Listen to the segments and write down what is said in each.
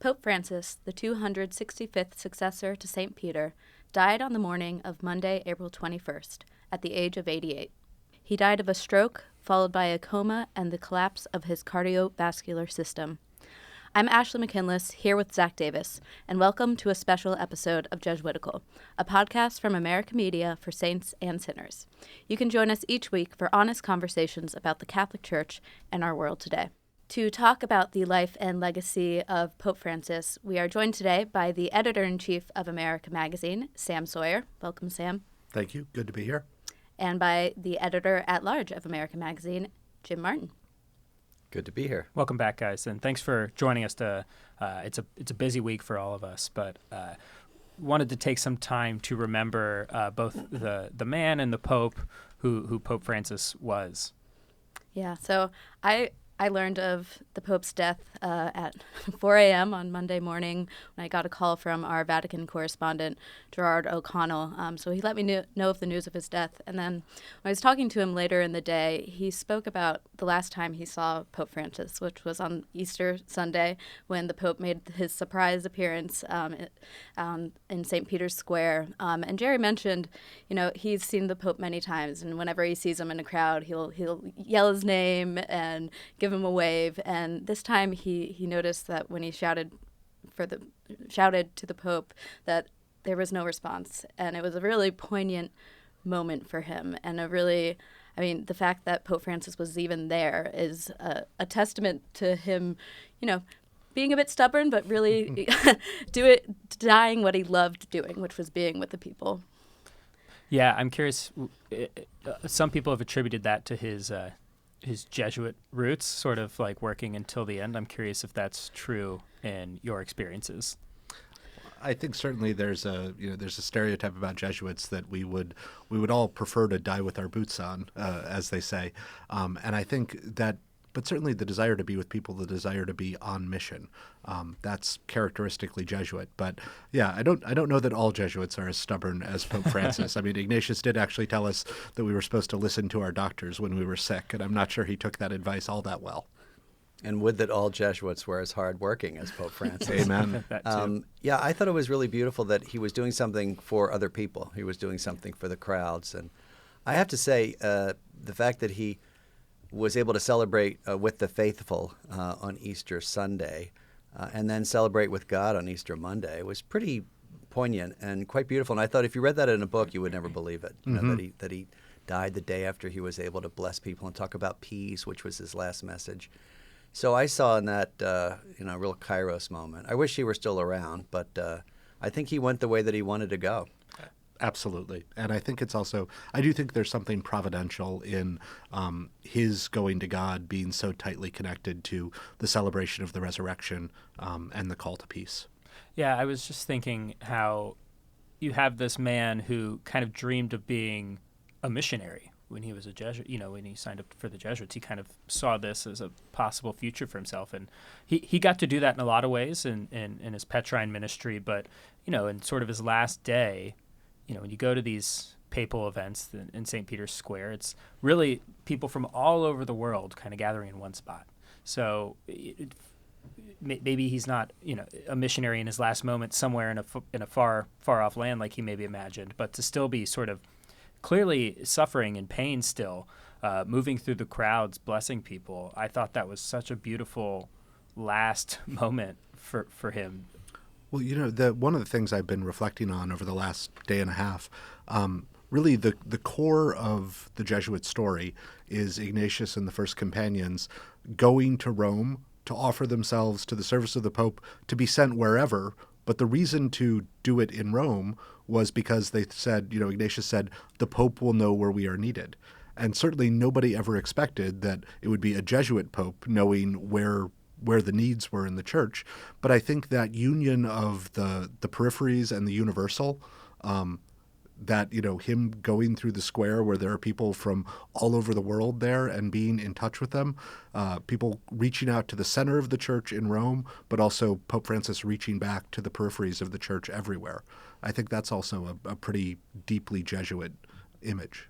Pope Francis, the 265th successor to St. Peter, died on the morning of Monday, April 21st, at the age of 88. He died of a stroke, followed by a coma and the collapse of his cardiovascular system. I'm Ashley McKinless, here with Zach Davis, and welcome to a special episode of Jesuitical, a podcast from American Media for saints and sinners. You can join us each week for honest conversations about the Catholic Church and our world today. To talk about the life and legacy of Pope Francis, we are joined today by the editor-in-chief of America Magazine, Sam Sawyer. Welcome, Sam. Thank you. Good to be here. And by the editor-at-large of America Magazine, Jim Martin. Good to be here. Welcome back, guys, and thanks for joining us. It's a busy week for all of us, but wanted to take some time to remember both the man and the Pope who Pope Francis was. Yeah, so I learned of the Pope's death at 4 a.m. on Monday morning when I got a call from our Vatican correspondent, Gerard O'Connell. So he let me know of the news of his death. And then when I was talking to him later in the day, he spoke about the last time he saw Pope Francis, which was on Easter Sunday when the Pope made his surprise appearance in St. Peter's Square. And Jerry mentioned, he's seen the Pope many times, and whenever he sees him in a crowd, he'll yell his name and give him a wave, and this time he noticed that when he shouted to the Pope that there was no response, and it was a really poignant moment for him, and the fact that Pope Francis was even there is a testament to him, being a bit stubborn, but really dying what he loved doing, which was being with the people. Yeah, I'm curious. Some people have attributed that to his Jesuit roots, sort of like working until the end. I'm curious if that's true in your experiences. I think certainly there's a stereotype about Jesuits that we would all prefer to die with our boots on, as they say, and I think that. But certainly the desire to be with people, the desire to be on mission, that's characteristically Jesuit. But yeah, I don't know that all Jesuits are as stubborn as Pope Francis. I mean, Ignatius did actually tell us that we were supposed to listen to our doctors when we were sick, and I'm not sure he took that advice all that well. And would that all Jesuits were as hardworking as Pope Francis. Amen. Yeah, I thought it was really beautiful that he was doing something for other people. He was doing something for the crowds. And I have to say, the fact that he was able to celebrate with the faithful on Easter Sunday and then celebrate with God on Easter Monday was pretty poignant and quite beautiful. And I thought if you read that in a book, you would never believe it, that he died the day after he was able to bless people and talk about peace, which was his last message. So I saw in that real Kairos moment. I wish he were still around, but I think he went the way that he wanted to go. Absolutely. And I think I do think there's something providential in his going to God being so tightly connected to the celebration of the resurrection and the call to peace. Yeah, I was just thinking how you have this man who kind of dreamed of being a missionary when he was a Jesuit. When he signed up for the Jesuits, he kind of saw this as a possible future for himself. And he got to do that in a lot of ways in his Petrine ministry. But, in sort of his last day, when you go to these papal events in St. Peter's Square, it's really people from all over the world kind of gathering in one spot. So maybe he's not, a missionary in his last moment somewhere in a far off land like he maybe imagined, but to still be sort of clearly suffering and pain still, moving through the crowds, blessing people. I thought that was such a beautiful last moment for him. Well, one of the things I've been reflecting on over the last day and a half, really the core of the Jesuit story is Ignatius and the first companions going to Rome to offer themselves to the service of the Pope to be sent wherever. But the reason to do it in Rome was because they said, Ignatius said, the Pope will know where we are needed. And certainly nobody ever expected that it would be a Jesuit Pope knowing where the needs were in the church. But I think that union of the peripheries and the universal, that, him going through the square where there are people from all over the world there and being in touch with them, people reaching out to the center of the church in Rome, but also Pope Francis reaching back to the peripheries of the church everywhere. I think that's also a pretty deeply Jesuit image.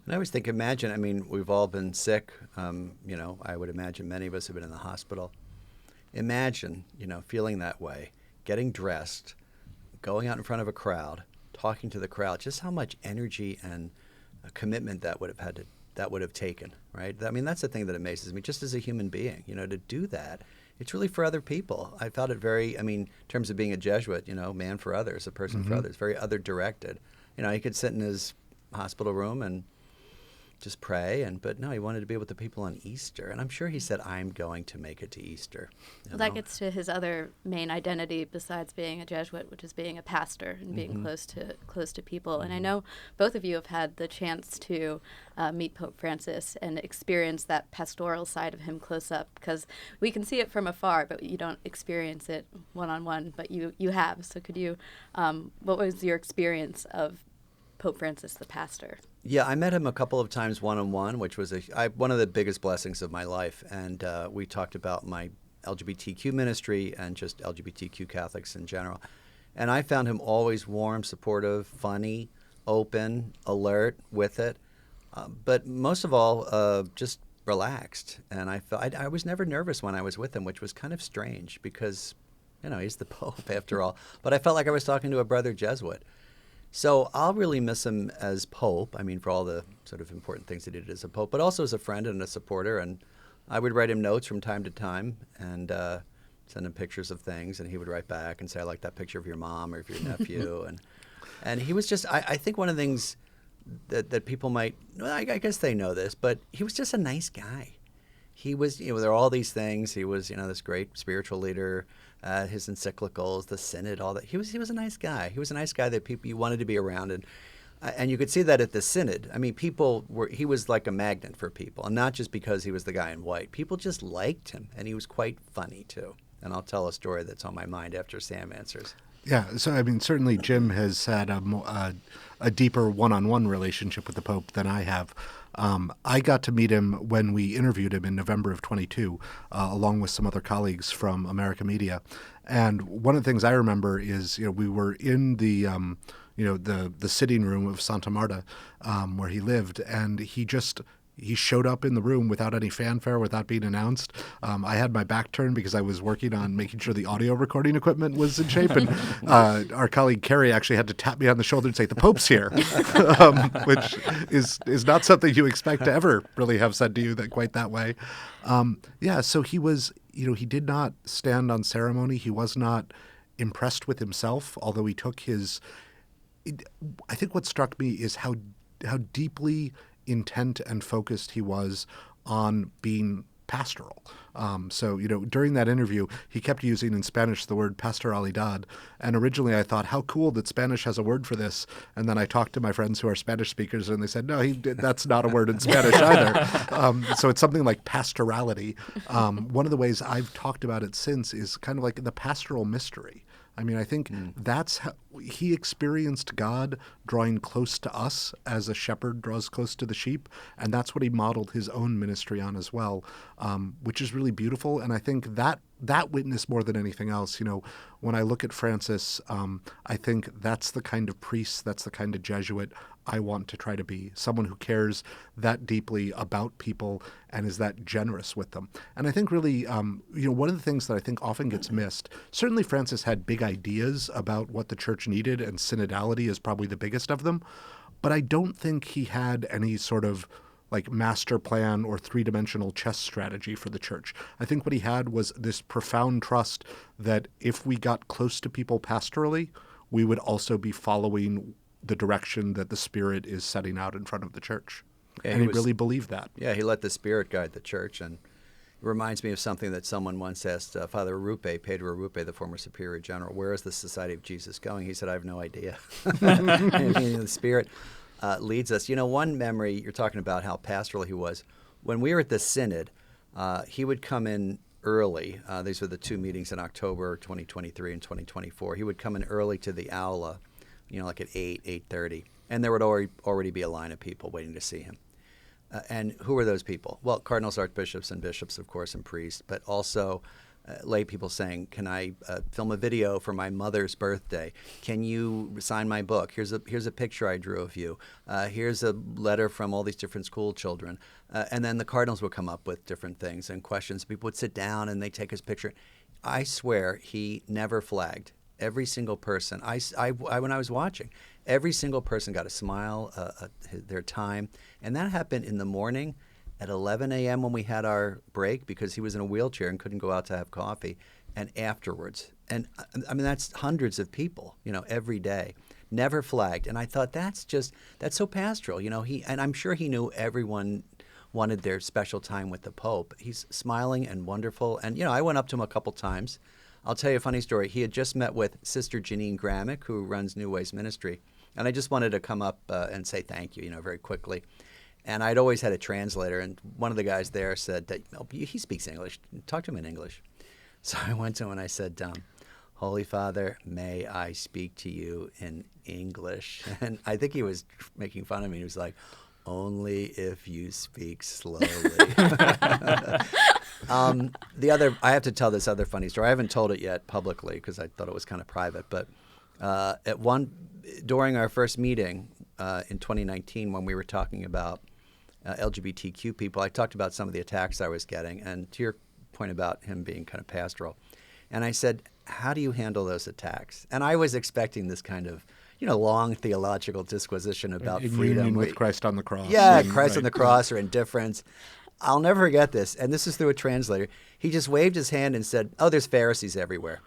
And I always think, we've all been sick. I would imagine many of us have been in the hospital. imagine, feeling that way, getting dressed, going out in front of a crowd, talking to the crowd, just how much energy and commitment that would have taken, right? I mean, that's the thing that amazes me, just as a human being, to do that. It's really for other people. I felt it very, in terms of being a Jesuit, man for others, a person for others, very other-directed. He could sit in his hospital room and just pray, but no, he wanted to be with the people on Easter. And I'm sure he said, I'm going to make it to Easter. Well, that gets to his other main identity besides being a Jesuit, which is being a pastor and being close to people. And I know both of you have had the chance to meet Pope Francis and experience that pastoral side of him close up, because we can see it from afar, but you don't experience it one-on-one, but you have. So could you, what was your experience of Pope Francis, the pastor? Yeah, I met him a couple of times one-on-one, which was one of the biggest blessings of my life. And we talked about my LGBTQ ministry and just LGBTQ Catholics in general. And I found him always warm, supportive, funny, open, alert with it. But most of all, just relaxed. And I was never nervous when I was with him, which was kind of strange because, he's the Pope after all. But I felt like I was talking to a brother Jesuit. So I'll really miss him as Pope, for all the sort of important things that he did as a Pope, but also as a friend and a supporter. And I would write him notes from time to time and send him pictures of things, and he would write back and say, I like that picture of your mom or of your nephew. and he was just, I think one of the things that people might, I guess they know this, but he was just a nice guy. He was, there are all these things. He was, this great spiritual leader, his encyclicals, the synod, all that. He was a nice guy. He was a nice guy that you wanted to be around. And you could see that at the synod. He was like a magnet for people, and not just because he was the guy in white. People just liked him, and he was quite funny too. And I'll tell a story that's on my mind after Sam answers. Yeah, so certainly Jim has had a deeper one-on-one relationship with the Pope than I have. I got to meet him when we interviewed him in November of 22, along with some other colleagues from America Media. And one of the things I remember is, we were in the sitting room of Santa Marta, where he lived, and he showed up in the room without any fanfare, without being announced. I had my back turned because I was working on making sure the audio recording equipment was in shape. And our colleague Carrie actually had to tap me on the shoulder and say, the Pope's here, which is not something you expect to ever really have said to you quite that way. So he was, he did not stand on ceremony. He was not impressed with himself, although he took I think what struck me is how deeply intent and focused he was on being pastoral. During that interview, he kept using in Spanish the word pastoralidad. And originally I thought, how cool that Spanish has a word for this. And then I talked to my friends who are Spanish speakers, and they said, no, that's not a word in Spanish either. So it's something like pastorality. One of the ways I've talked about it since is kind of like the pastoral mystery. I think that's how he experienced God drawing close to us as a shepherd draws close to the sheep, and that's what he modeled his own ministry on as well, which is really beautiful. And I think that witness more than anything else, when I look at Francis, I think that's the kind of priest, that's the kind of Jesuit I want to try to be, someone who cares that deeply about people and is that generous with them. And I think really, one of the things that I think often gets missed, certainly Francis had big ideas about what the church needed, and synodality is probably the biggest of them, but I don't think he had any sort of like master plan or three-dimensional chess strategy for the church. I think what he had was this profound trust that if we got close to people pastorally, we would also be following the direction that the Spirit is setting out in front of the church. Yeah, and he really believed that. Yeah, he let the Spirit guide the church. And it reminds me of something that someone once asked Father Arrupe, Pedro Arrupe, the former Superior General, where is the Society of Jesus going? He said, I have no idea. The Spirit leads us. One memory, you're talking about how pastoral he was. When we were at the Synod, he would come in early. These were the two meetings in October 2023 and 2024. He would come in early to the aula, like at 8:30. And there would already be a line of people waiting to see him. And who were those people? Well, cardinals, archbishops, and bishops, of course, and priests, but also lay people saying, can I film a video for my mother's birthday? Can you sign my book? Here's a picture I drew of you. Here's a letter from all these different school children. And then the cardinals would come up with different things and questions. People would sit down and they'd take his picture. I swear he never flagged. Every single person, when I was watching, every single person got a smile, their time. And that happened in the morning at 11 a.m. when we had our break because he was in a wheelchair and couldn't go out to have coffee, and afterwards. And I mean, that's hundreds of people, every day. Never flagged. And I thought that's so pastoral. And I'm sure he knew everyone wanted their special time with the Pope. He's smiling and wonderful. And, I went up to him a couple times. I'll tell you a funny story. He had just met with Sister Janine Gramick, who runs New Ways Ministry. And I just wanted to come up and say thank you, very quickly. And I'd always had a translator. And one of the guys there said that he speaks English. Talk to him in English. So I went to him and I said, Holy Father, may I speak to you in English? And I think he was making fun of me. He was like, only if you speak slowly. I have to tell this other funny story. I haven't told it yet publicly because I thought it was kind of private. But during our first meeting in 2019, when we were talking about LGBTQ people, I talked about some of the attacks I was getting, and to your point about him being kind of pastoral. And I said, how do you handle those attacks? And I was expecting this kind of long theological disquisition about in freedom. Union with Christ on the cross. Yeah, Christ on the cross or indifference. I'll never forget this, and this is through a translator. He just waved his hand and said, there's Pharisees everywhere.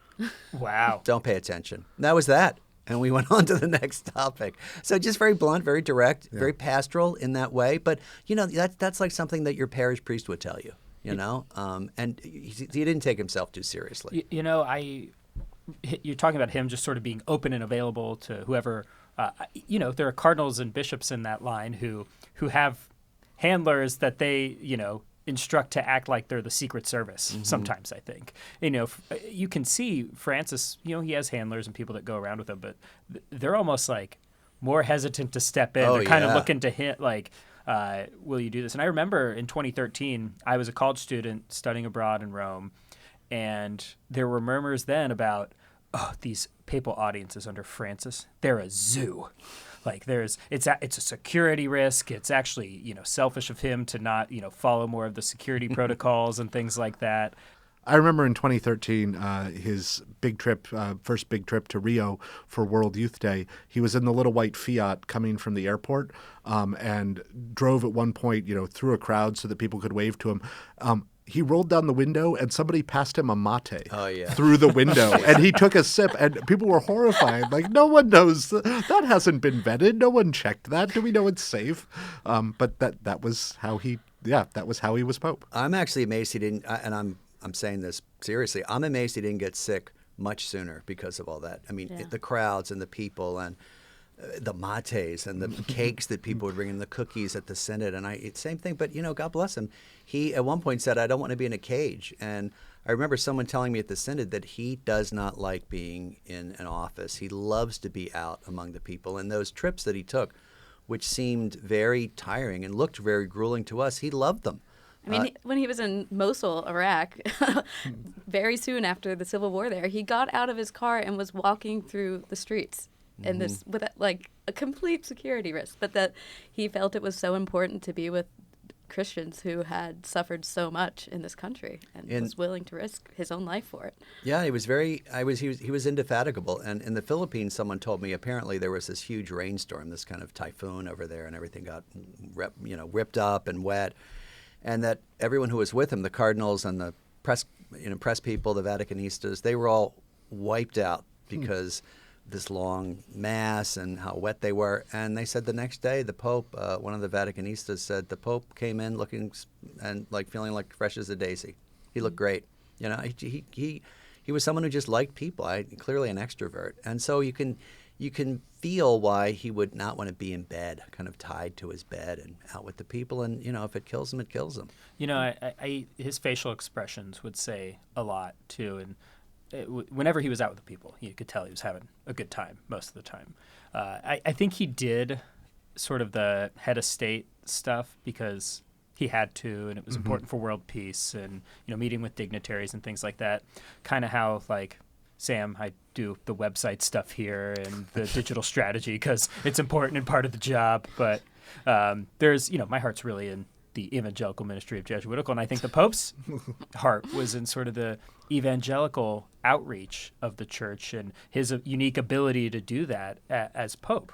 Wow. Don't pay attention. And that was that. And we went on to the next topic. So just very blunt, very direct, very pastoral in that way. But, that's like something that your parish priest would tell you, and he didn't take himself too seriously. You're talking about him just sort of being open and available to whoever, there are cardinals and bishops in that line who have handlers that they, instruct to act like they're the Secret Service sometimes, I think. You can see Francis, he has handlers and people that go around with him, but they're almost like more hesitant to step in. They're kind of looking to him like, will you do this? And I remember in 2013, I was a college student studying abroad in Rome, and there were murmurs then about, these papal audiences under Francis, they're a zoo. Like it's a security risk. It's actually, selfish of him to not, follow more of the security protocols and things like that. I remember in 2013, his big trip, first big trip to Rio for World Youth Day. He was in the little white Fiat coming from the airport and drove at one point, through a crowd so that people could wave to him. He rolled down the window and somebody passed him a mate through the window. And he took a sip and people were horrified. Like, no one knows. That hasn't been vetted. No one checked that. Do we know it's safe? But that was how he was Pope. I'm actually amazed he didn't, and I'm saying this seriously, I'm amazed he didn't get sick much sooner because of all that. I mean, the crowds and the people and the mates and the cakes that people would bring in, the cookies at the Synod. And same thing, but, God bless him. He at one point said, I don't want to be in a cage. And I remember someone telling me at the Synod that he does not like being in an office. He loves to be out among the people. And those trips that he took, which seemed very tiring and looked very grueling to us, he loved them. I mean, when he was in Mosul, Iraq, very soon after the Civil War there, he got out of his car and was walking through the streets. And this with like a complete security risk, but that he felt it was so important to be with Christians who had suffered so much in this country and was willing to risk his own life for it. Yeah, he was indefatigable. And in the Philippines, someone told me apparently there was this huge rainstorm, this kind of typhoon over there, and everything got ripped up and wet, and that everyone who was with him, the cardinals and the press people, the Vaticanistas, they were all wiped out because this long mass and how wet they were. And they said the next day, the Pope, one of the Vaticanistas said the Pope came in looking and feeling like fresh as a daisy. He looked great. He was someone who just liked people. Clearly an extrovert. And so you can feel why he would not want to be in bed, kind of tied to his bed and out with the people. And, if it kills him, it kills him. His facial expressions would say a lot too. And whenever he was out with the people, you could tell he was having a good time most of the time. I think he did sort of the head of state stuff because he had to, and it was important for world peace and, meeting with dignitaries and things like that. Kind of how, like, Sam, I do the website stuff here and the digital strategy because it's important and part of the job. But there's, my heart's really in the evangelical ministry of Jesuitical. And I think the Pope's heart was in sort of the evangelical outreach of the church and his unique ability to do that as Pope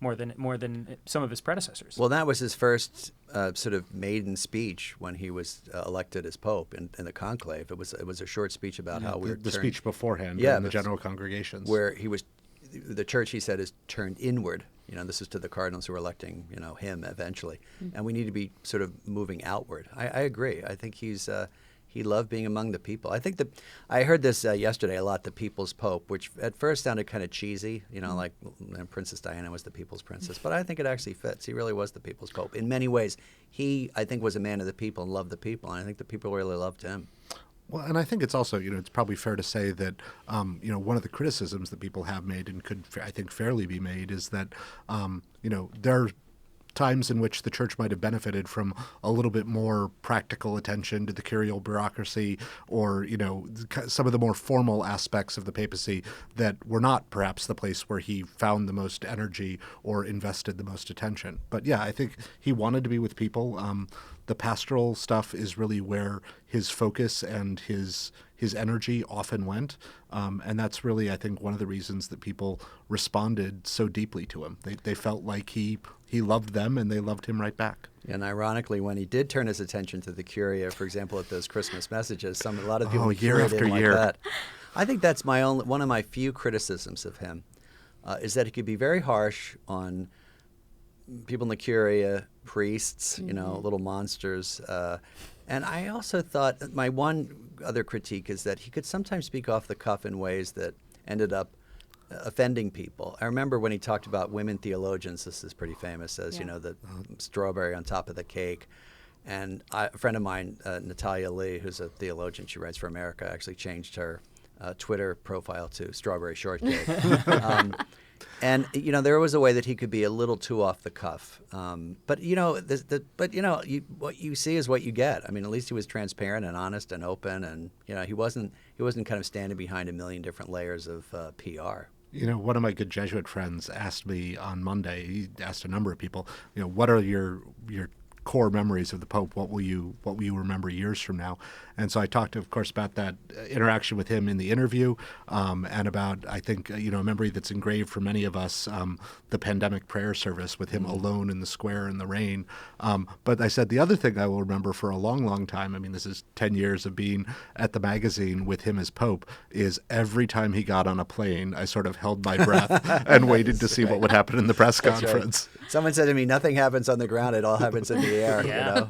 more than some of his predecessors. Well, that was his first sort of maiden speech when he was elected as Pope in the conclave. It was a short speech about how we were the speech beforehand in the general congregations. Where the church, he said, is turned inward. This is to the cardinals who are electing, him eventually. Mm-hmm. And we need to be sort of moving outward. I agree. I think he loved being among the people. I think I heard this yesterday a lot, the people's pope, which at first sounded kind of cheesy, like Princess Diana was the people's princess. But I think it actually fits. He really was the people's pope. In many ways, he, I think, was a man of the people and loved the people. And I think the people really loved him. Well, and I think it's also, it's probably fair to say that, one of the criticisms that people have made and could, I think, fairly be made is that, there are times in which the church might have benefited from a little bit more practical attention to the curial bureaucracy or, some of the more formal aspects of the papacy that were not perhaps the place where he found the most energy or invested the most attention. But yeah, I think he wanted to be with people. The pastoral stuff is really where his focus and his energy often went. And that's really, I think, one of the reasons that people responded so deeply to him. They felt like he loved them and they loved him right back. And ironically, when he did turn his attention to the Curia, for example, at those Christmas messages, a lot of people year after year. Like that. I think that's one of my few criticisms of him, is that he could be very harsh on people in the Curia, priests, little monsters. And I also thought my one other critique is that he could sometimes speak off the cuff in ways that ended up offending people. I remember when he talked about women theologians, this is pretty famous, as, the strawberry on top of the cake. And a friend of mine, Natalia Lee, who's a theologian, she writes for America, actually changed her Twitter profile to strawberry shortcake. And there was a way that he could be a little too off the cuff, but what you see is what you get. I mean, at least he was transparent and honest and open, and he wasn't kind of standing behind a million different layers of PR. One of my good Jesuit friends asked me on Monday. He asked a number of people, what are your core memories of the Pope? What will you remember years from now? And so I talked, of course, about that interaction with him in the interview, and about, I think, a memory that's engraved for many of us, the pandemic prayer service with him alone in the square in the rain. But I said the other thing I will remember for a long, long time, I mean, this is 10 years of being at the magazine with him as Pope, is every time he got on a plane, I sort of held my breath and waited to see what would happen in the press conference. Right. Someone said to me, nothing happens on the ground, it all happens in the air. Yeah.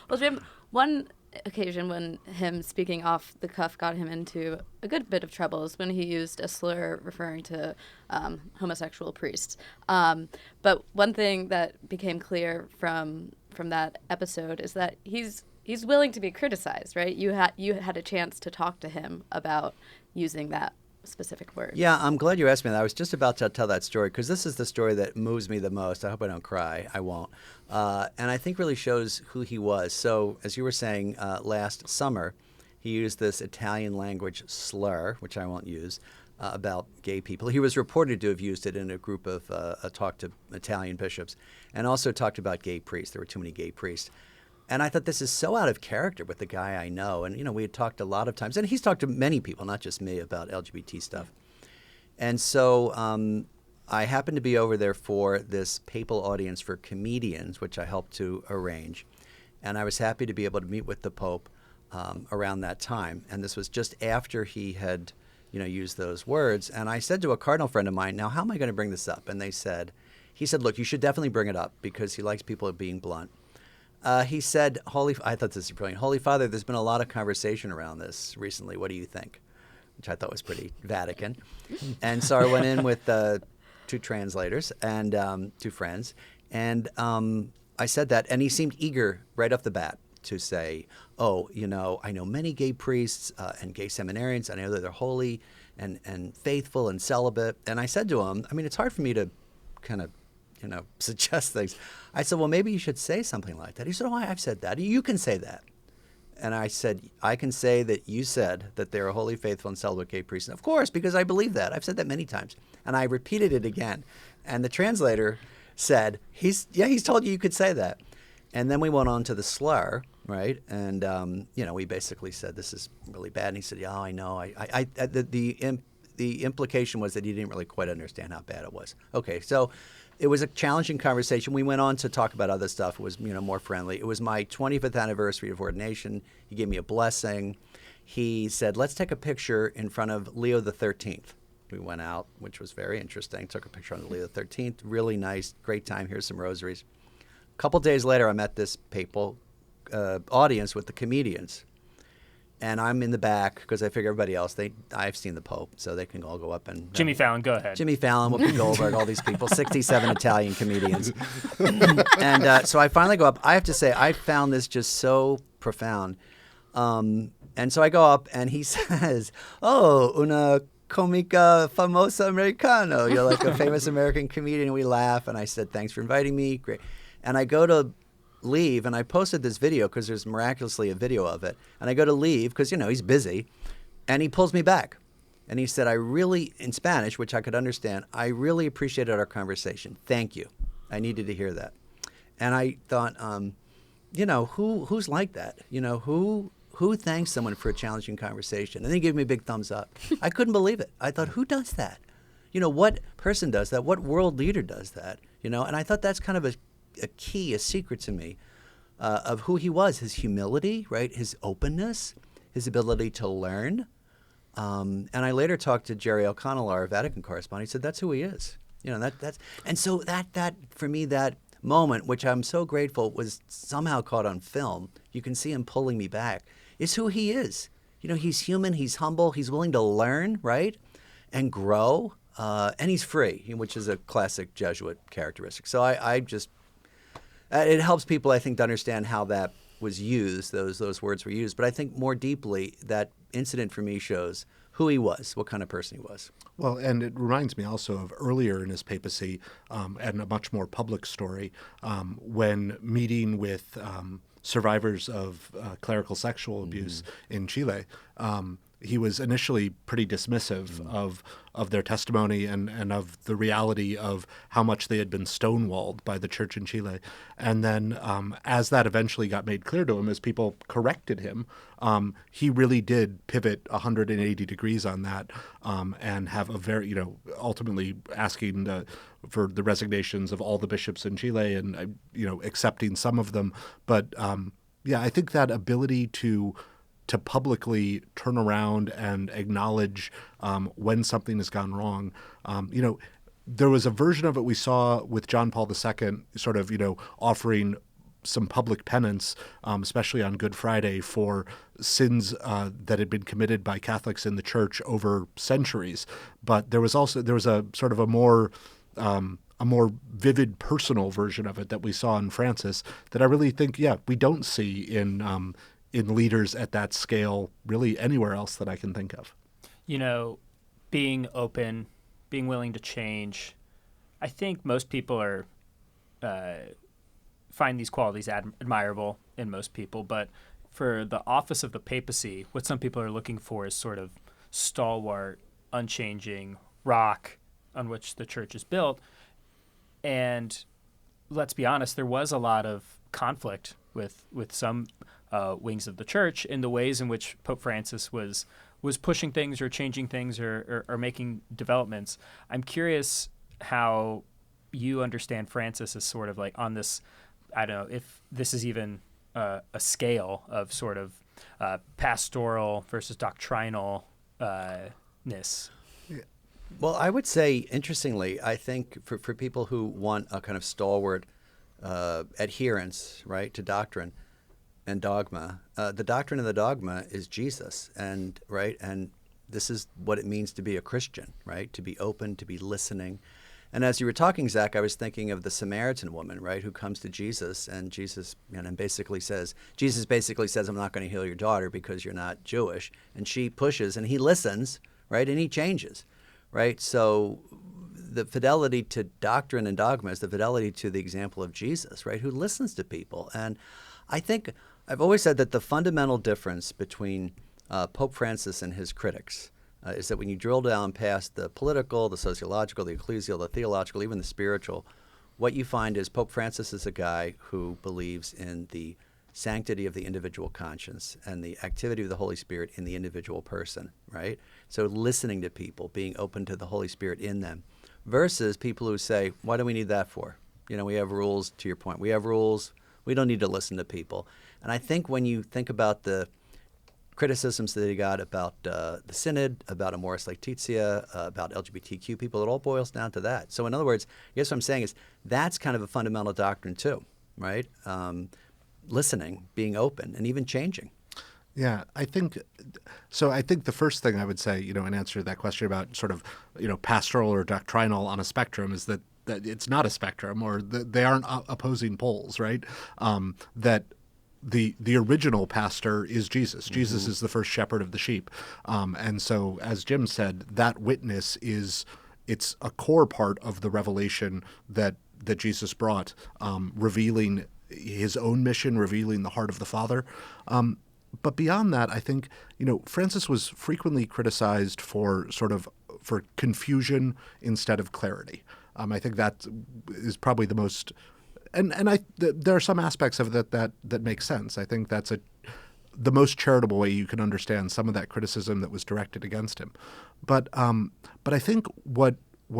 Well, Jim, one occasion when him speaking off the cuff got him into a good bit of trouble is when he used a slur referring to homosexual priests. But one thing that became clear from that episode is that he's willing to be criticized, right? You had a chance to talk to him about using that specific word. Yeah, I'm glad you asked me that. I was just about to tell that story because this is the story that moves me the most. I hope I don't cry. I won't. And I think really shows who he was. So as you were saying, last summer, he used this Italian language slur, which I won't use, about gay people. He was reported to have used it in a group of a talk to Italian bishops, and also talked about gay priests. There were too many gay priests. And I thought this is so out of character with the guy I know. And, we had talked a lot of times, and he's talked to many people, not just me, about LGBT stuff. And so I happened to be over there for this papal audience for comedians, which I helped to arrange. And I was happy to be able to meet with the Pope around that time. And this was just after he had, used those words. And I said to a cardinal friend of mine, now, how am I going to bring this up? And he said, look, you should definitely bring it up because he likes people being blunt. He said, I thought this was brilliant. Holy Father, there's been a lot of conversation around this recently. What do you think? Which I thought was pretty Vatican. And so I went in with two translators and two friends. And I said that, and he seemed eager right off the bat to say, I know many gay priests and gay seminarians. And I know that they're holy and faithful and celibate. And I said to him, it's hard for me to kind of suggest things. I said, well, maybe you should say something like that. He said, I've said that. You can say that. And I said, I can say that you said that they're a holy, faithful, and celibate gay priest. And of course, because I believe that. I've said that many times. And I repeated it again. And the translator said, he's told you could say that. And then we went on to the slur, right? And we basically said this is really bad. And he said, "Yeah, I know." The implication was that he didn't really quite understand how bad it was. Okay, so it was a challenging conversation. We went on to talk about other stuff. It was more friendly. It was my 25th anniversary of ordination. He gave me a blessing. He said, "Let's take a picture in front of Leo the 13th." We went out, which was very interesting. Took a picture on Leo the 13th. Really nice, great time. Here's some rosaries. A couple days later, I'm at this papal audience with the comedians. And I'm in the back because I figure everybody else, I've seen the Pope, so they can all go up and... Jimmy Fallon, go ahead. Jimmy Fallon, Whoopi Goldberg, all these people, 67 Italian comedians. And so I finally go up. I have to say, I found this just so profound. And so I go up, and he says, "Oh, una comica famosa americano." You're like a famous American comedian. And we laugh, and I said, "Thanks for inviting me." Great. And I go to leave, and I posted this video because there's miraculously a video of it. And I go to leave because, he's busy, and he pulls me back. And he said, in Spanish, which I could understand, "I really appreciated our conversation. Thank you. I needed to hear that." And I thought, who's like that? Who thanks someone for a challenging conversation? And then he gave me a big thumbs up. I couldn't believe it. I thought, who does that? What person does that? What world leader does that? And I thought that's kind of a key, a secret to me of who he was, his humility, right? His openness, his ability to learn. And I later talked to Jerry O'Connell, our Vatican correspondent. He said, that's who he is. And so that for me, that moment, which I'm so grateful was somehow caught on film, you can see him pulling me back, is who he is. He's human, he's humble, he's willing to learn, right? And grow, and he's free, which is a classic Jesuit characteristic. So I just... it helps people, I think, to understand how that was used, those words were used. But I think more deeply, that incident for me shows who he was, what kind of person he was. Well, and it reminds me also of earlier in his papacy, and a much more public story, when meeting with survivors of clerical sexual abuse in Chile. He was initially pretty dismissive of their testimony and of the reality of how much they had been stonewalled by the church in Chile. And then as that eventually got made clear to him, as people corrected him, he really did pivot 180 degrees on that, and have a very, ultimately asking for the resignations of all the bishops in Chile and, accepting some of them. But I think that ability to publicly turn around and acknowledge when something has gone wrong. There was a version of it we saw with John Paul II sort of, offering some public penance, especially on Good Friday, for sins that had been committed by Catholics in the church over centuries. But there was a sort of a more vivid personal version of it that we saw in Francis that I really think, we don't see in leaders at that scale really anywhere else that I can think of. Being open, being willing to change. I think most people find these qualities admirable in most people, but for the office of the papacy, what some people are looking for is sort of stalwart, unchanging rock on which the church is built. And let's be honest, there was a lot of conflict with some wings of the church in the ways in which Pope Francis was pushing things or changing things or making developments. I'm curious how you understand Francis as sort of like on this, I don't know if this is even a scale of sort of pastoral versus doctrinal ness. Well, I would say, interestingly, I think for people who want a kind of stalwart adherence, right, to doctrine and dogma, the doctrine and the dogma is Jesus, and this is what it means to be a Christian, right? To be open, to be listening. And as you were talking, Zach, I was thinking of the Samaritan woman, right, who comes to Jesus, and Jesus basically says, I'm not going to heal your daughter because you're not Jewish. And she pushes, and he listens, right, and he changes, right? So the fidelity to doctrine and dogma is the fidelity to the example of Jesus, right, who listens to people. And I think I've always said that the fundamental difference between Pope Francis and his critics is that when you drill down past the political, the sociological, the ecclesial, the theological, even the spiritual, what you find is Pope Francis is a guy who believes in the sanctity of the individual conscience and the activity of the Holy Spirit in the individual person, right? So listening to people, being open to the Holy Spirit in them, versus people who say, what do we need that for? We have rules, to your point. We have rules. We don't need to listen to people. And I think when you think about the criticisms that he got about the Synod, about Amoris Laetitia, about LGBTQ people, it all boils down to that. So in other words, I guess what I'm saying is that's kind of a fundamental doctrine too, right? Listening, being open, and even changing. Yeah, I think so. I think the first thing I would say, in answer to that question about sort of, pastoral or doctrinal on a spectrum is that it's not a spectrum, or they aren't opposing poles, right? That the original pastor is Jesus. Mm-hmm. Jesus is the first shepherd of the sheep. And so, as Jim said, that witness it's a core part of the revelation that Jesus brought, revealing his own mission, revealing the heart of the Father. But beyond that, I think, Francis was frequently criticized for confusion instead of clarity. I think that is probably the most, and there are some aspects of it that make sense. I think that's the most charitable way you can understand some of that criticism that was directed against him. But I think what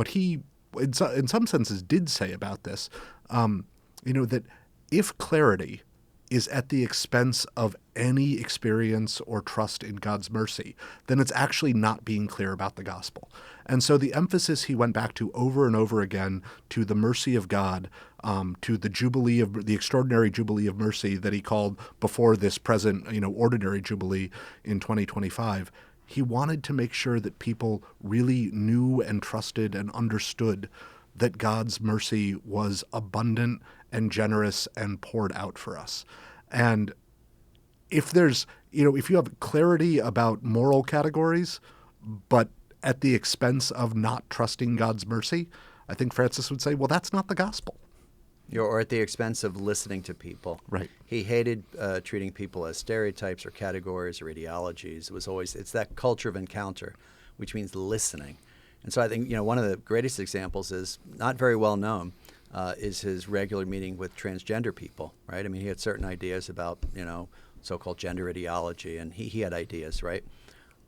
he, in some senses, did say about this, that if clarity is at the expense of any experience or trust in God's mercy, then it's actually not being clear about the gospel. And so the emphasis he went back to over and over again to the mercy of God, to the extraordinary jubilee of mercy that he called before this present, ordinary jubilee in 2025. He wanted to make sure that people really knew and trusted and understood that God's mercy was abundant and generous and poured out for us. And if if you have clarity about moral categories, but at the expense of not trusting God's mercy, I think Francis would say, well, that's not the gospel. Or at the expense of listening to people. Right. He hated treating people as stereotypes or categories or ideologies. It's that culture of encounter, which means listening. And so I think, one of the greatest examples is not very well known, is his regular meeting with transgender people, right? I mean, he had certain ideas about, so-called gender ideology, and he had ideas, right?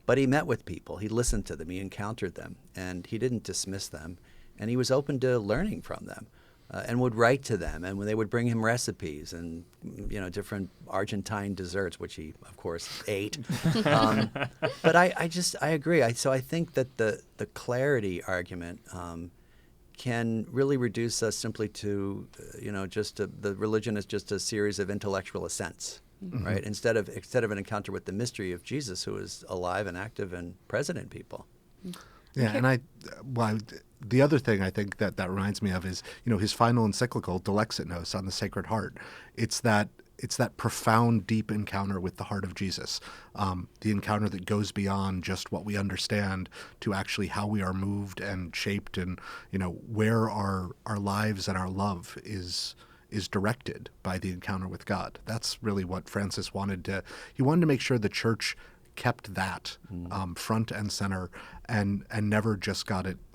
But he met with people, he listened to them, he encountered them, and he didn't dismiss them, and he was open to learning from them, and would write to them, and when they would bring him recipes and, different Argentine desserts, which he, of course, ate. But I agree. So I think that the clarity argument can really reduce us simply to, the religion is just a series of intellectual assents, mm-hmm. right? Instead of an encounter with the mystery of Jesus, who is alive and active and present in people. Yeah, and the other thing I think that reminds me of is, his final encyclical, Dilexit Nos, on the Sacred Heart. It's that profound, deep encounter with the heart of Jesus, the encounter that goes beyond just what we understand to actually how we are moved and shaped, and where our lives and our love is directed by the encounter with God. That's really what Francis wanted to. He wanted to make sure the church kept that front and center, and never just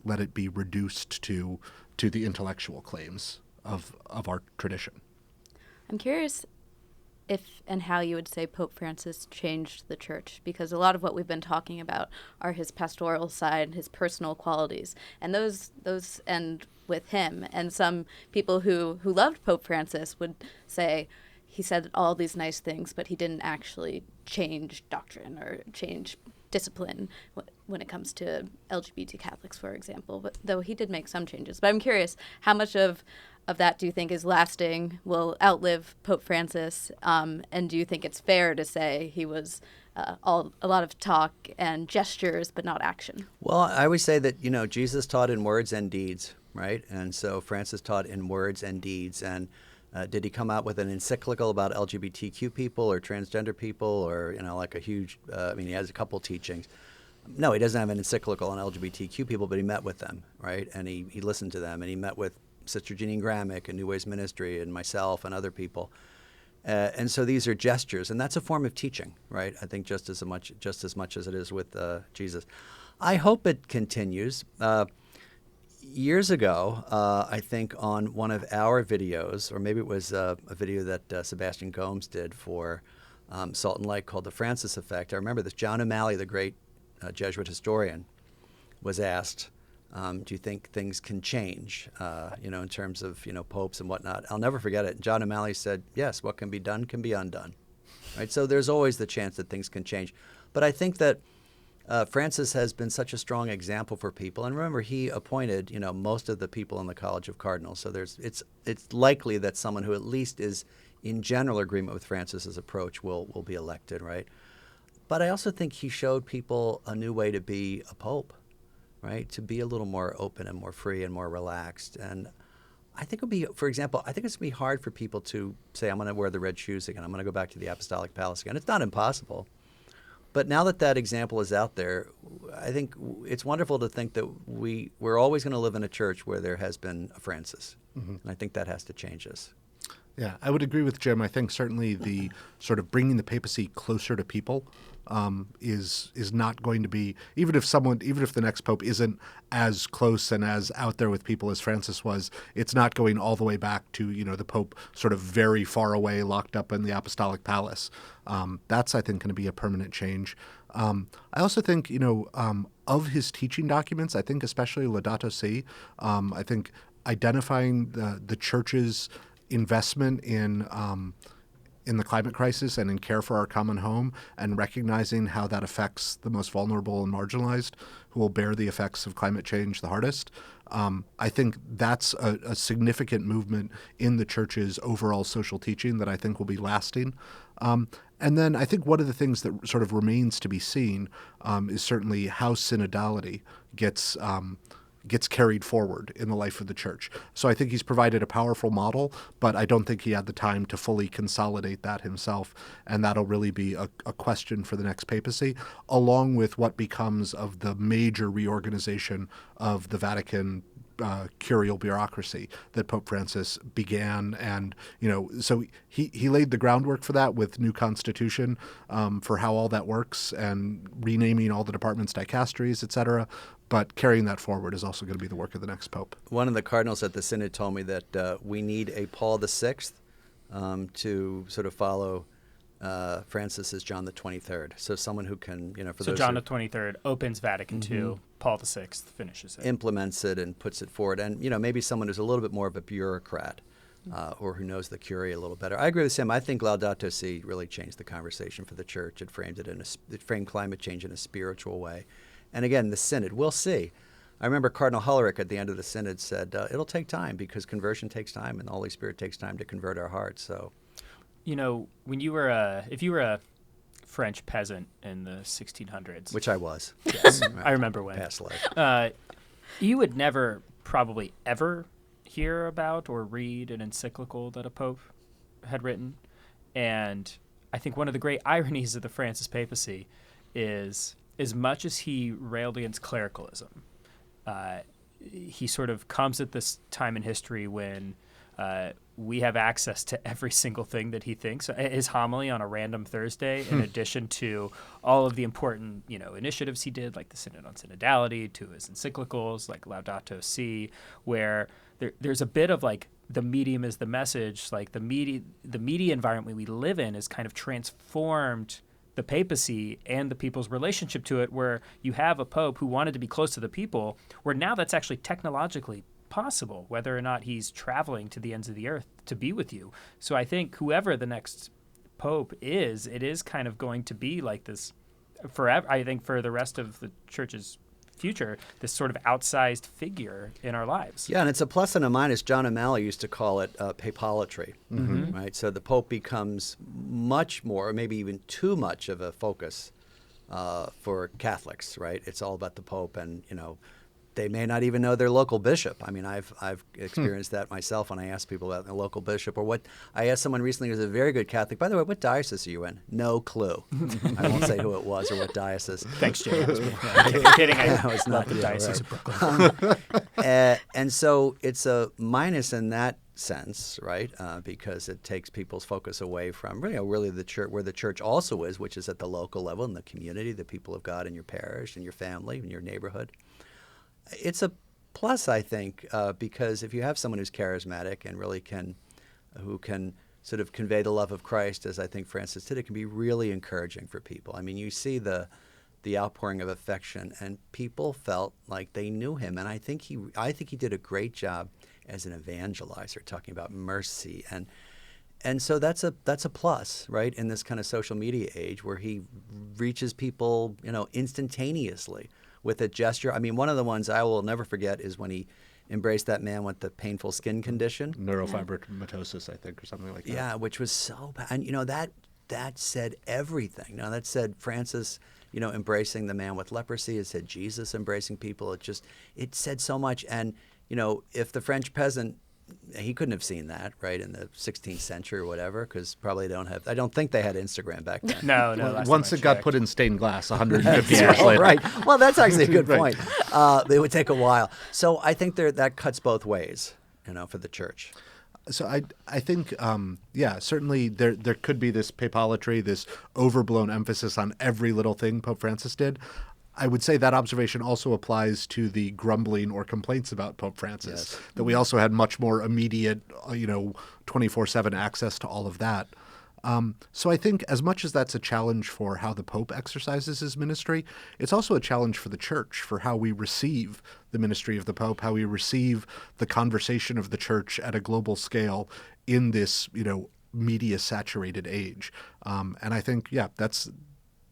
let it be reduced to the intellectual claims of our tradition. I'm curious if and how you would say Pope Francis changed the church, because a lot of what we've been talking about are his pastoral side, his personal qualities, and those end with him. And some people who loved Pope Francis would say he said all these nice things, but he didn't actually change doctrine or change discipline when it comes to LGBT Catholics, for example, but though he did make some changes. But I'm curious, how much of that do you think is lasting, will outlive Pope Francis, and do you think it's fair to say he was a lot of talk and gestures but not action? Well, I always say that, Jesus taught in words and deeds, right? And so Francis taught in words and deeds. And did he come out with an encyclical about LGBTQ people or transgender people, or, like a huge, he has a couple teachings. No, he doesn't have an encyclical on LGBTQ people, but he met with them, right? And he listened to them, and he met with Sister Jeanine Gramick and New Ways Ministry and myself and other people. And so these are gestures, and that's a form of teaching, right? I think just as much as it is with Jesus. I hope it continues. years ago, I think on one of our videos, or maybe it was a video that Sebastian Gomes did for Salt and Light called The Francis Effect. I remember this. John O'Malley, the great Jesuit historian, was asked, do you think things can change, in terms of, popes and whatnot? I'll never forget it. John O'Malley said, yes, what can be done can be undone. Right? So there's always the chance that things can change. But I think that Francis has been such a strong example for people. And remember, he appointed, most of the people in the College of Cardinals. So it's likely that someone who at least is in general agreement with Francis's approach will be elected, right? But I also think he showed people a new way to be a pope, right? To be a little more open and more free and more relaxed. And I think for example, I think it's going to be hard for people to say, I'm going to wear the red shoes again. I'm going to go back to the apostolic palace again. It's not impossible. But now that example is out there, I think it's wonderful to think that we're always going to live in a church where there has been a Francis. Mm-hmm. And I think that has to change us. Yeah, I would agree with Jim. I think certainly the sort of bringing the papacy closer to people is not going to be, even if the next pope isn't as close and as out there with people as Francis was, it's not going all the way back to, the pope sort of very far away, locked up in the apostolic palace. That's, I think, going to be a permanent change. I also think, of his teaching documents, I think especially Laudato Si, I think identifying the church's investment in the climate crisis and in care for our common home, and recognizing how that affects the most vulnerable and marginalized who will bear the effects of climate change the hardest. I think that's a significant movement in the church's overall social teaching that I think will be lasting. And then I think one of the things that sort of remains to be seen is certainly how synodality gets carried forward in the life of the church. So I think he's provided a powerful model, but I don't think he had the time to fully consolidate that himself. And that'll really be a question for the next papacy, along with what becomes of the major reorganization of the Vatican curial bureaucracy that Pope Francis began. And, so he laid the groundwork for that with new constitution for how all that works and renaming all the departments dicasteries, et cetera. But carrying that forward is also going to be the work of the next pope. One of the cardinals at the synod told me that we need a Paul VI to sort of follow Francis as John the 23rd. So someone who can, so John the 23rd opens Vatican II, Paul VI finishes it. Implements it and puts it forward. And, maybe someone who's a little bit more of a bureaucrat or who knows the Curia a little better. I agree with him. I think Laudato Si really changed the conversation for the church. It framed climate change in a spiritual way. And again, the synod, we'll see. I remember Cardinal Hullerick at the end of the synod said, it'll take time because conversion takes time and the Holy Spirit takes time to convert our hearts. So, when you were if you were a French peasant in the 1600s, which I was, yes, I remember when, past life, you would never probably ever hear about or read an encyclical that a pope had written. And I think one of the great ironies of the Francis papacy is, as much as he railed against clericalism, he sort of comes at this time in history when we have access to every single thing that he thinks. His homily on a random Thursday, in addition to all of the important, initiatives he did, like the Synod on Synodality, to his encyclicals, like Laudato Si, where there's a bit of like the medium is the message, like the media environment we live in is kind of transformed the papacy and the people's relationship to it, where you have a pope who wanted to be close to the people, where now that's actually technologically possible, whether or not he's traveling to the ends of the earth to be with you. So I think whoever the next pope is, it is kind of going to be like this forever, I think, for the rest of the church's future, this sort of outsized figure in our lives. Yeah, and it's a plus and a minus. John O'Malley used to call it papalatry, right? So the Pope becomes much more, or maybe even too much of a focus for Catholics, right? It's all about the Pope, and, they may not even know their local bishop. I mean, I've experienced that myself when I ask people about their local bishop, or what. I asked someone recently who's a very good Catholic, by the way, what diocese are you in? No clue. I won't say who it was or what diocese. Thanks, Jay. Kidding. I was not the Diocese of Brooklyn. And so it's a minus in that sense, right? Because it takes people's focus away from really the church, where the church also is, which is at the local level, in the community, the people of God in your parish, in your family, in your neighborhood. It's a plus, I think, because if you have someone who's charismatic and really who can sort of convey the love of Christ, as I think Francis did, it can be really encouraging for people. I mean, you see the outpouring of affection, and people felt like they knew him. And I think he did a great job as an evangelizer, talking about mercy, and so that's a plus, right, in this kind of social media age where he reaches people, instantaneously with a gesture. I mean, one of the ones I will never forget is when he embraced that man with the painful skin condition, neurofibromatosis, I think, or something like that. Yeah, which was so bad. And that said everything. That said Francis, embracing the man with leprosy. It said Jesus embracing people. It said so much. And if the French peasant, he couldn't have seen that, right, in the 16th century or whatever, because probably I don't think they had Instagram back then. No. Once it got put in stained glass 150 years later. Right. Well, that's actually a good Right. point. It would take a while. So I think that cuts both ways, for the church. So I think, certainly there could be this papalatry, this overblown emphasis on every little thing Pope Francis did. I would say that observation also applies to the grumbling or complaints about Pope Francis, Yes. that we also had much more immediate, 24/7 access to all of that. So I think as much as that's a challenge for how the Pope exercises his ministry, it's also a challenge for the Church, for how we receive the ministry of the Pope, how we receive the conversation of the Church at a global scale in this, media-saturated age. And I think,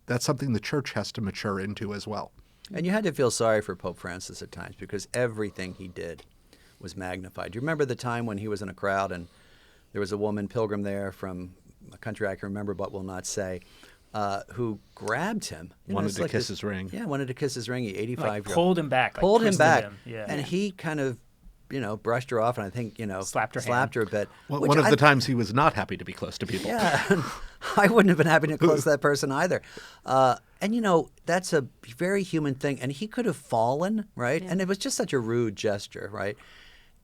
that's something the Church has to mature into as well. And you had to feel sorry for Pope Francis at times because everything he did was magnified. Do you remember the time when he was in a crowd and there was a woman pilgrim there from a country I can remember but will not say, who grabbed him. Wanted to kiss his ring. Yeah, wanted to kiss his ring. He 85 year pulled him back. Pulled him twisted back. him. Yeah. And he kind of, brushed her off and I think, Slapped her a bit. Well, one of the times he was not happy to be close to people. Yeah, I wouldn't have been happy to close that person either. And that's a very human thing. And he could have fallen, right? Yeah. And it was just such a rude gesture, right?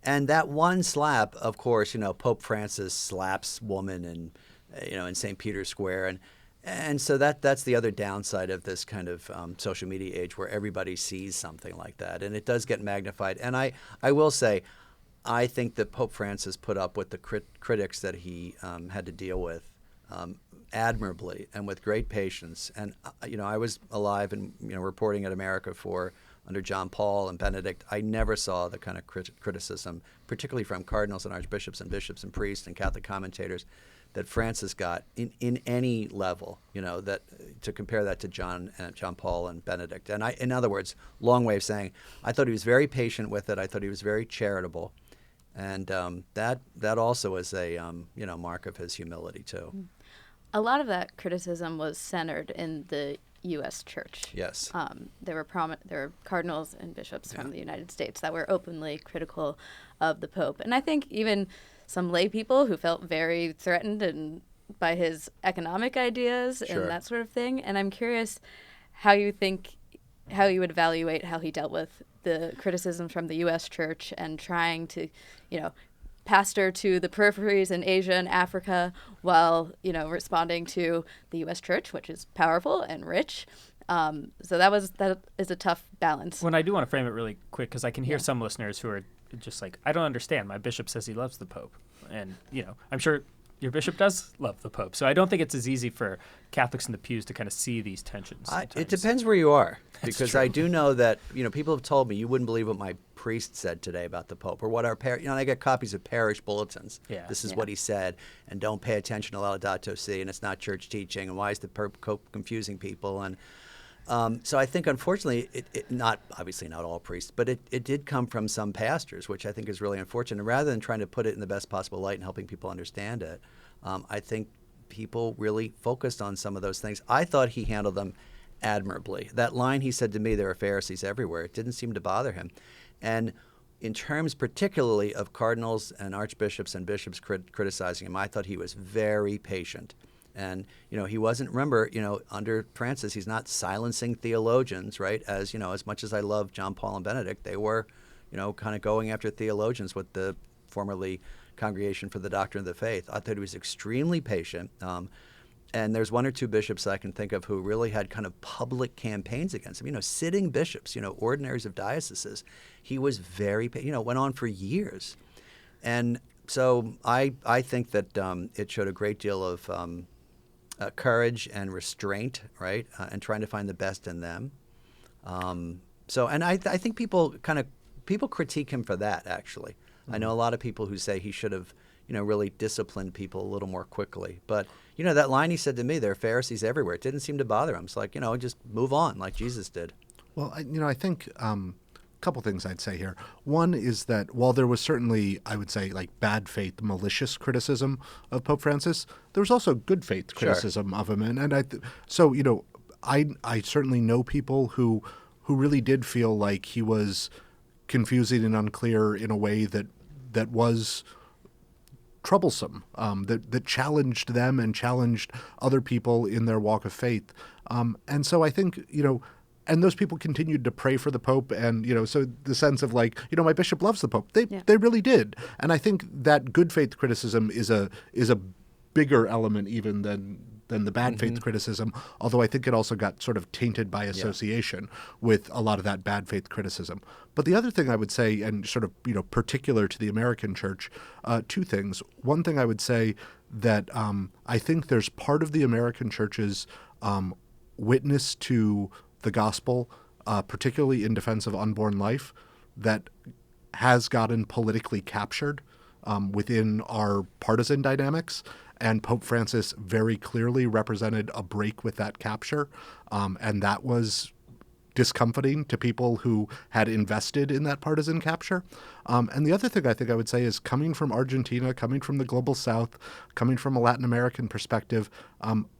And that one slap, of course, Pope Francis slaps woman in St. Peter's Square. And so that's the other downside of this kind of social media age where everybody sees something like that. And it does get magnified. And I will say, I think that Pope Francis put up with the critics that he had to deal with admirably and with great patience. And, I was alive and, reporting at America under John Paul and Benedict. I never saw the kind of criticism, particularly from cardinals and archbishops and bishops and priests and Catholic commentators, that Francis got in any level, that to compare that to John Paul and Benedict. And in other words, long way of saying, I thought he was very patient with it. I thought he was very charitable. And that also is a mark of his humility too. A lot of that criticism was centered in the U.S. Church. Yes. There were cardinals and bishops from the United States that were openly critical of the Pope, and I think even some lay people who felt very threatened by his economic ideas Sure. and that sort of thing. And I'm curious how you would evaluate how he dealt with the criticism from the U.S. Church and trying to, pastor to the peripheries in Asia and Africa while, responding to the U.S. Church, which is powerful and rich. So that is a tough balance. When I do want to frame it really quick, because I can hear some listeners who are just like, I don't understand. My bishop says he loves the Pope. And, I'm sure your bishop does love the Pope. So I don't think it's as easy for Catholics in the pews to kind of see these tensions. It depends where you are. That's Because true. I do know that, people have told me, you wouldn't believe what my priest said today about the Pope or what our I get copies of parish bulletins. Yeah. This is Yeah. what he said, and don't pay attention to Laudato Si, and it's not church teaching, and why is the Pope confusing people? And so I think, unfortunately, obviously not all priests, but it did come from some pastors, which I think is really unfortunate. And rather than trying to put it in the best possible light and helping people understand it, I think people really focused on some of those things. I thought he handled them admirably. That line he said to me, there are Pharisees everywhere, it didn't seem to bother him. And in terms particularly of cardinals and archbishops and bishops criticizing him, I thought he was very patient. And, he wasn't, remember, under Francis, he's not silencing theologians, right? As much as I love John Paul and Benedict, they were, kind of going after theologians with the formerly Congregation for the Doctrine of the Faith. I thought he was extremely patient. And there's one or two bishops I can think of who really had kind of public campaigns against him. Sitting bishops, ordinaries of dioceses. He was very, went on for years. And so I think that it showed a great deal of courage and restraint, right, and trying to find the best in them. And I think people critique him for that, actually. I know a lot of people who say he should have, really disciplined people a little more quickly. But, that line he said to me, there are Pharisees everywhere. It didn't seem to bother him. It's like, just move on like Jesus did. Well, I think a couple things I'd say here. One is that while there was certainly, I would say, like bad faith, malicious criticism of Pope Francis, there was also good faith criticism of him. And I certainly know people who really did feel like he was confusing and unclear in a way that was troublesome, that challenged them and challenged other people in their walk of faith. And so I think, and those people continued to pray for the Pope. And, so the sense of like, my bishop loves the Pope. They really did. And I think that good faith criticism is a bigger element even than the bad faith criticism, although I think it also got sort of tainted by association with a lot of that bad faith criticism. But the other thing I would say, and sort of, particular to the American church, two things. One thing I would say that I think there's part of the American church's witness to the gospel, particularly in defense of unborn life, that has gotten politically captured within our partisan dynamics. And Pope Francis very clearly represented a break with that capture. And that was discomforting to people who had invested in that partisan capture. And the other thing I think I would say is, coming from Argentina, coming from the global south, coming from a Latin American perspective,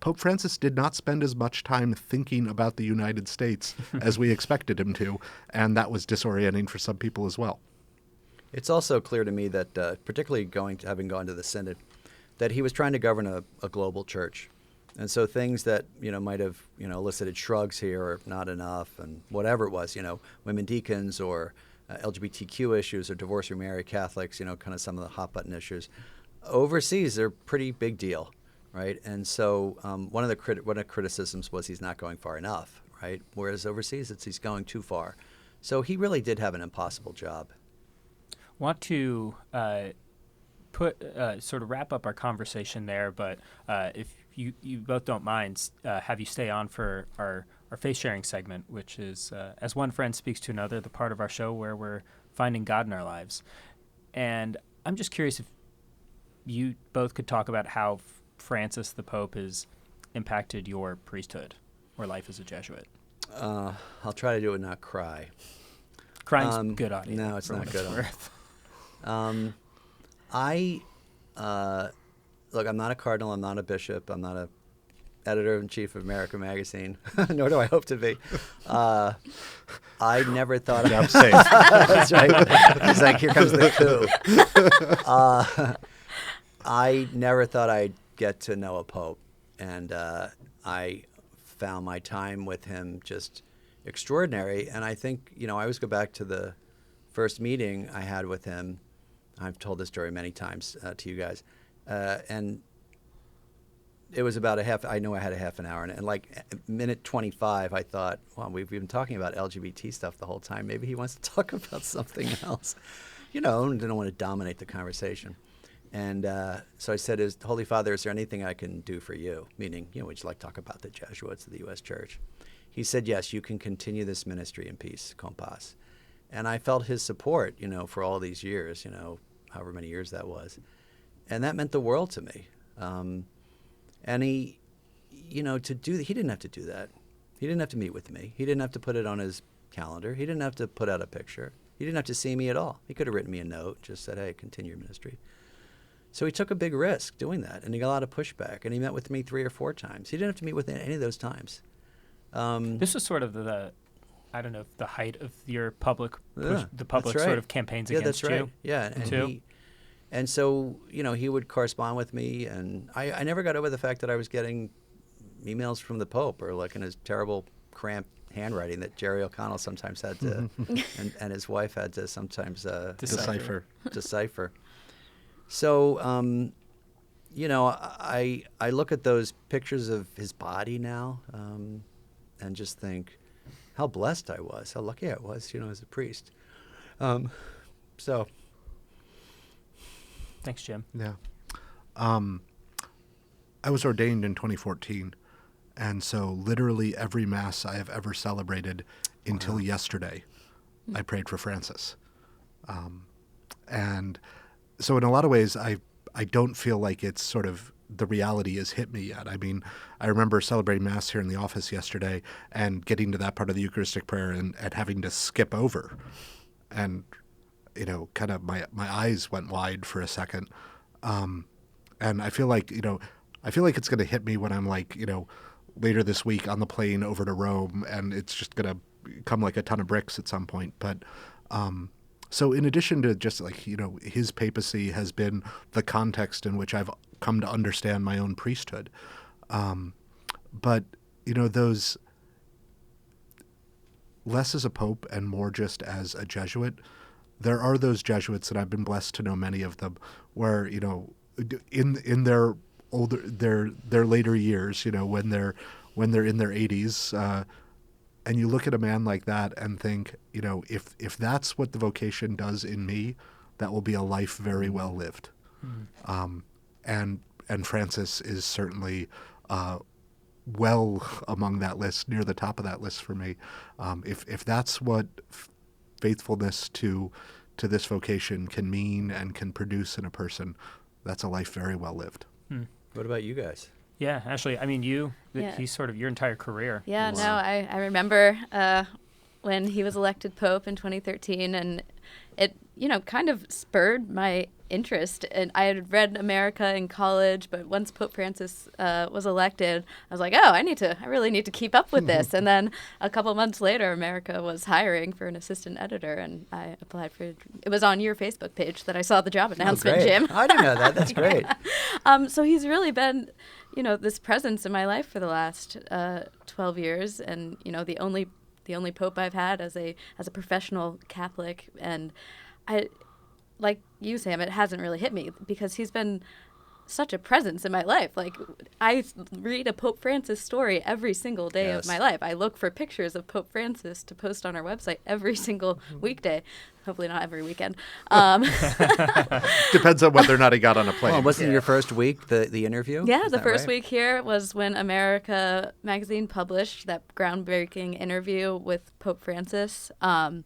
Pope Francis did not spend as much time thinking about the United States as we expected him to. And that was disorienting for some people as well. It's also clear to me that, particularly having gone to the Synod, that he was trying to govern a global church. And so things that, might have, elicited shrugs here or not enough and whatever it was, women deacons or LGBTQ issues or divorce, remarry Catholics, kind of some of the hot button issues. Overseas, they're a pretty big deal, right? And so one of the criticisms was he's not going far enough, right? Whereas overseas, he's going too far. So he really did have an impossible job. Want to sort of wrap up our conversation there, but if you both don't mind, have you stay on for our faith sharing segment, which is As One Friend Speaks to Another, the part of our show where we're finding God in our lives. And I'm just curious if you both could talk about how Francis the Pope has impacted your priesthood or life as a Jesuit. I'll try to do it and not cry. Crying's good audio. No, it's not good. Look, I'm not a cardinal. I'm not a bishop. I'm not a editor-in-chief of America Magazine, nor do I hope to be. I never thought I'm safe. That's right. It's like, here comes the coup. I never thought I'd get to know a pope, and I found my time with him just extraordinary. And I think, I always go back to the first meeting I had with him. I've told this story many times to you guys. And it was about I know I had a half an hour. And like minute 25, I thought, well, we've been talking about LGBT stuff the whole time. Maybe he wants to talk about something else. And didn't want to dominate the conversation. And so I said, Holy Father, is there anything I can do for you? Meaning, would you like to talk about the Jesuits of the U.S. Church? He said, yes, you can continue this ministry in peace, compas. And I felt his support, for all these years, however many years that was. And that meant the world to me. And he, he didn't have to do that. He didn't have to meet with me. He didn't have to put it on his calendar. He didn't have to put out a picture. He didn't have to see me at all. He could have written me a note, just said, hey, continue your ministry. So he took a big risk doing that, and he got a lot of pushback. And he met with me 3 or 4 times. He didn't have to meet with any of those times. This was sort of the height of your public, Yeah, the public that's right. sort of campaigns against that's right. you. Yeah, and so he would correspond with me, and I never got over the fact that I was getting emails from the Pope, or like in his terrible cramped handwriting that Jerry O'Connell sometimes had to, and his wife had to sometimes Decipher. So, I look at those pictures of his body now and just think how blessed I was, how lucky I was, as a priest. So. Thanks, Jim. Yeah. I was ordained in 2014, and so literally every Mass I have ever celebrated until yesterday, I prayed for Francis. And so in a lot of ways, I don't feel like it's sort of the reality has hit me yet. I mean, I remember celebrating Mass here in the office yesterday and getting to that part of the Eucharistic prayer and having to skip over. And, kind of my eyes went wide for a second. And I feel like, it's going to hit me when I'm like, later this week on the plane over to Rome, and it's just going to come like a ton of bricks at some point. But so in addition to just like, his papacy has been the context in which I've come to understand my own priesthood. But, those less as a pope and more just as a Jesuit, there are those Jesuits, and I've been blessed to know many of them, where, in their their later years, when they're in their 80s, and you look at a man like that and think, if that's what the vocation does in me, that will be a life very well lived. Mm-hmm. And Francis is certainly well among that list, near the top of that list for me. If that's what faithfulness to this vocation can mean and can produce in a person, that's a life very well lived. What about you guys? Yeah, Ashley, I mean, he's sort of your entire career. Yeah, no, I remember when he was elected Pope in 2013, and it, kind of spurred my interest. And I had read America in college, but once Pope Francis was elected, I was like, oh, I really need to keep up with this. And then a couple months later, America was hiring for an assistant editor, and I applied for it. It was on your Facebook page that I saw the job announcement, Jim. I didn't know that. That's great. So he's really been, this presence in my life for the last 12 years, and, the only Pope I've had as a professional Catholic. And I, like you, Sam, it hasn't really hit me because he's been such a presence in my life. Like, I read a Pope Francis story every single day of my life. I look for pictures of Pope Francis to post on our website every single weekday. Hopefully not every weekend. Depends on whether or not he got on a plane. Well, wasn't your first week the interview? Yeah, the first week here was when America magazine published that groundbreaking interview with Pope Francis. And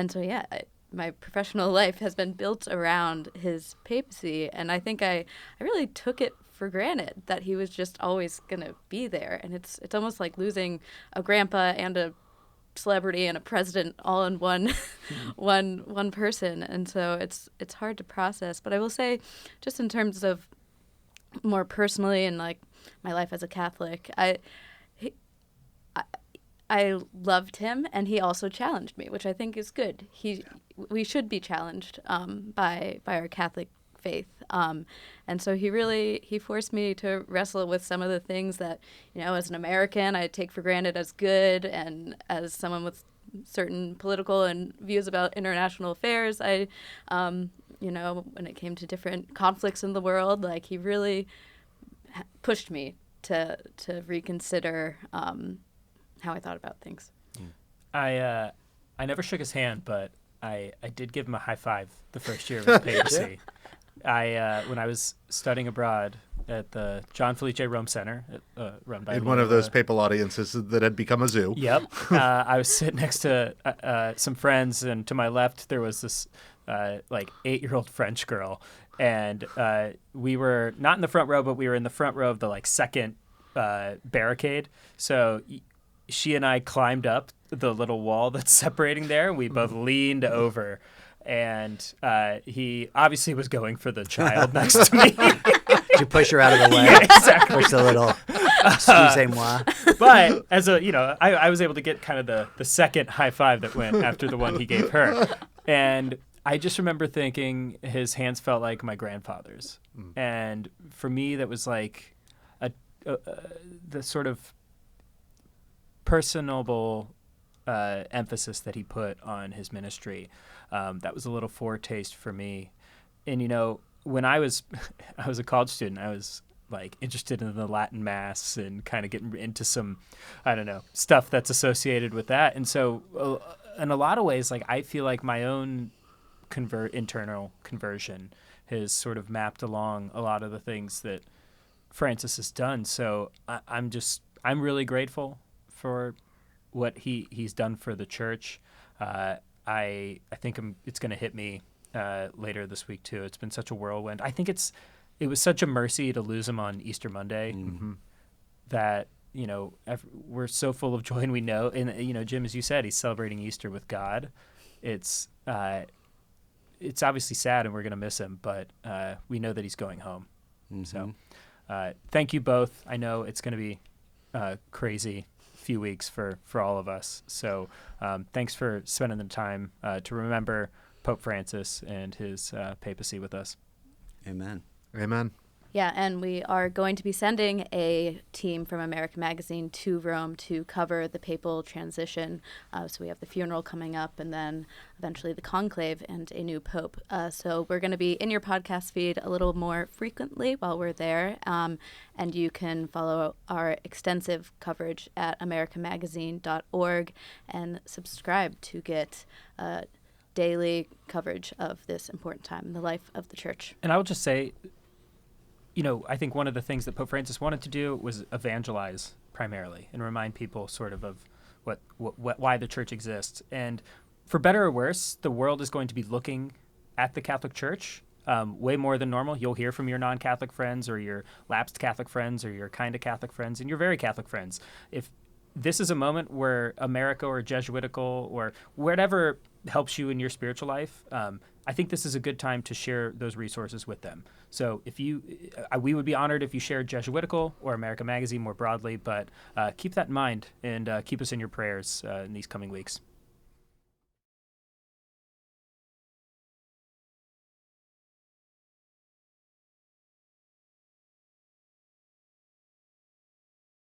so, yeah, my professional life has been built around his papacy, and I think I really took it for granted that he was just always going to be there. And it's almost like losing a grandpa and a celebrity and a president all in one person. And so it's hard to process. But I will say, just in terms of more personally and like my life as a Catholic, I loved him, and he also challenged me, which I think is good. We should be challenged by our Catholic faith, and so he forced me to wrestle with some of the things that, as an American, I take for granted as good, and as someone with certain political and views about international affairs, I, when it came to different conflicts in the world, like he really pushed me to reconsider how I thought about things. I never shook his hand, but I did give him a high five the first year of his papacy. When I was studying abroad at the John Felice Rome Center, run by in one of those papal audiences that had become a zoo. Yep. I was sitting next to some friends, and to my left there was this 8-year-old French girl, and we were not in the front row, but we were in the front row of the second barricade. So she and I climbed up the little wall that's separating there. We both leaned over, and he obviously was going for the child next to me. Did you push her out of the way? Yeah, exactly. Push the little excusez-moi. But as I was able to get kind of the second high five that went after the one he gave her. And I just remember thinking his hands felt like my grandfather's. And for me, that was like the sort of personable emphasis that he put on his ministry. That was a little foretaste for me. And, when I was I was a college student, I was like interested in the Latin Mass and kind of getting into some, I don't know, stuff that's associated with that. And so in a lot of ways, like I feel like my own internal conversion has sort of mapped along a lot of the things that Francis has done. So I'm really grateful for what he's done for the church. I think it's going to hit me later this week too. It's been such a whirlwind. I think it was such a mercy to lose him on Easter Monday that, you know, we're so full of joy, and we know, and you know, Jim, as you said, he's celebrating Easter with God. It's obviously sad, and we're going to miss him, but we know that he's going home. So thank you both. I know it's going to be crazy few weeks for all of us. So thanks for spending the time to remember Pope Francis and his papacy with us. Amen. Amen. Yeah, and we are going to be sending a team from American Magazine to Rome to cover the papal transition. So we have the funeral coming up, and then eventually the conclave and a new pope. So we're going to be in your podcast feed a little more frequently while we're there. And you can follow our extensive coverage at americanmagazine.org and subscribe to get daily coverage of this important time in the life of the church. And I will just say, you know, I think one of the things that Pope Francis wanted to do was evangelize primarily and remind people sort of why the church exists. And for better or worse, the world is going to be looking at the Catholic Church way more than normal. You'll hear from your non-Catholic friends or your lapsed Catholic friends or your kind of Catholic friends and your very Catholic friends. If this is a moment where America or Jesuitical or whatever helps you in your spiritual life, I think this is a good time to share those resources with them. So we would be honored if you shared Jesuitical or American Magazine more broadly, but keep that in mind and keep us in your prayers in these coming weeks.